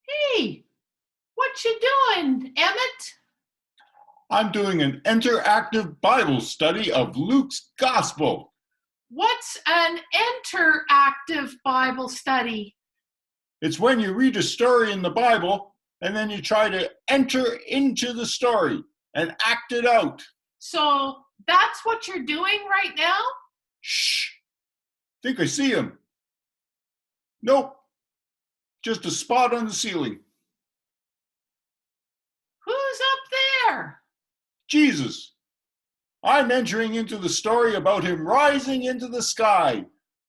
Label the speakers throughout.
Speaker 1: Hey, what you doing, Emmett?
Speaker 2: I'm doing an interactive Bible study of Luke's Gospel.
Speaker 1: What's an interactive Bible study?
Speaker 2: It's when you read a story in the Bible and then you try to enter into the story and act it out.
Speaker 1: So that's what you're doing right now?
Speaker 2: Shh! Think I see him. Nope, just a spot on the ceiling.
Speaker 1: Who's up there?
Speaker 2: Jesus. I'm entering into the story about him rising into the sky,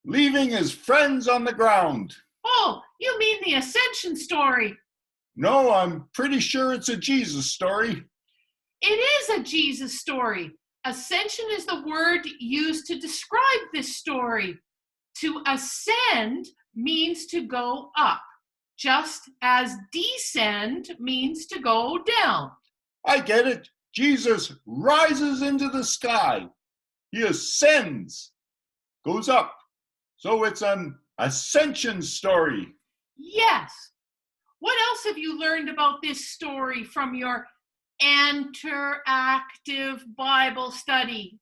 Speaker 2: leaving his friends on the ground.
Speaker 1: Oh, you mean the Ascension story.
Speaker 2: No, I'm pretty sure it's a Jesus story.
Speaker 1: It is a Jesus story. Ascension is the word used to describe this story. To ascend means to go up, just as descend means to go down.
Speaker 2: I get it. Jesus rises into the sky. He ascends, goes up. So it's an ascension story.
Speaker 1: Yes. What else have you learned about this story from your interactive Bible study?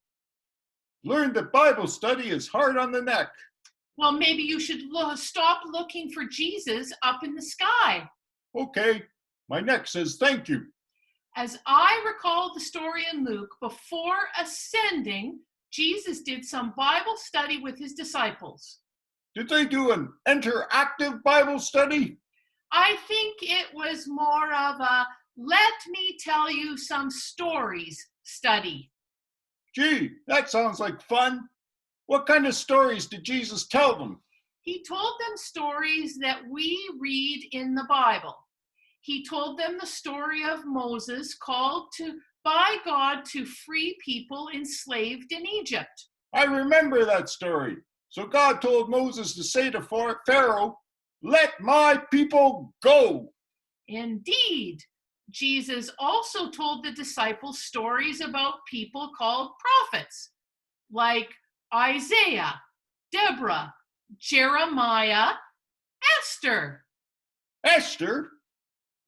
Speaker 2: Learned that Bible study is hard on the neck.
Speaker 1: Well, maybe you should stop looking for Jesus up in the sky.
Speaker 2: Okay, my neck says thank you.
Speaker 1: As I recall the story in Luke, before ascending, Jesus did some Bible study with his disciples.
Speaker 2: Did they do an interactive Bible study?
Speaker 1: I think it was more of a let me tell you some stories study.
Speaker 2: Gee, that sounds like fun. What kind of stories did Jesus tell them?
Speaker 1: He told them stories that we read in the Bible. He told them the story of Moses called by God to free people enslaved in Egypt.
Speaker 2: I remember that story. So God told Moses to say to Pharaoh, "Let my people go."
Speaker 1: Indeed, Jesus also told the disciples stories about people called prophets, like Isaiah, Deborah, Jeremiah, Esther.
Speaker 2: Esther?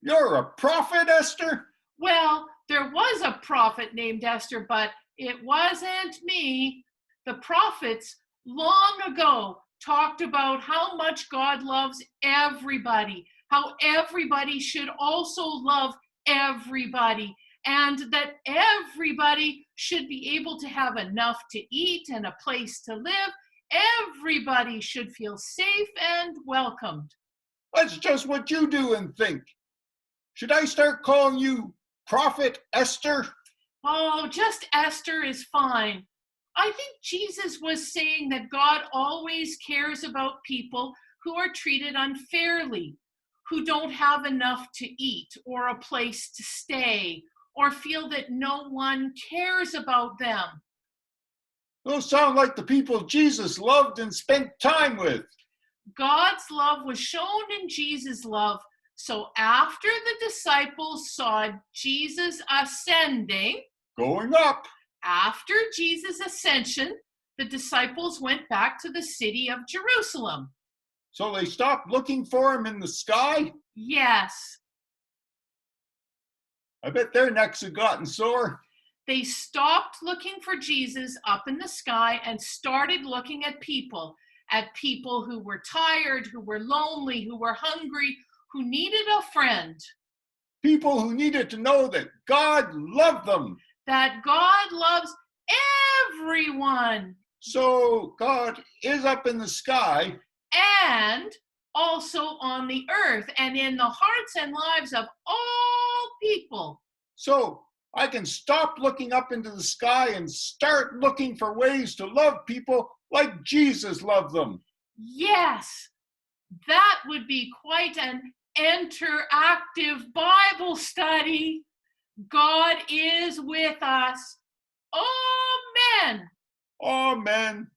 Speaker 2: You're a prophet, Esther?
Speaker 1: Well, there was a prophet named Esther, but it wasn't me. The prophets long ago talked about how much God loves everybody, how everybody should also love everybody, and that everybody should be able to have enough to eat and a place to live. Everybody should feel safe and welcomed.
Speaker 2: That's just what you do and think. Should I start calling you Prophet Esther?
Speaker 1: Oh, just Esther is fine. I think Jesus was saying that God always cares about people who are treated unfairly, who don't have enough to eat or a place to stay, or feel that no one cares about them.
Speaker 2: Those sound like the people Jesus loved and spent time with.
Speaker 1: God's love was shown in Jesus' love. So after the disciples saw Jesus ascending,
Speaker 2: going up,
Speaker 1: after Jesus' ascension, the disciples went back to the city of Jerusalem.
Speaker 2: So they stopped looking for him in the sky?
Speaker 1: Yes.
Speaker 2: I bet their necks had gotten sore.
Speaker 1: They stopped looking for Jesus up in the sky and started looking at people who were tired, who were lonely, who were hungry, who needed a friend.
Speaker 2: People who needed to know that God loved them.
Speaker 1: That God loves everyone.
Speaker 2: So God is up in the sky.
Speaker 1: And also on the earth and in the hearts and lives of all people.
Speaker 2: So I can stop looking up into the sky and start looking for ways to love people like Jesus loved them.
Speaker 1: Yes, that would be quite an interactive Bible study. God is with us. Amen.
Speaker 2: Amen.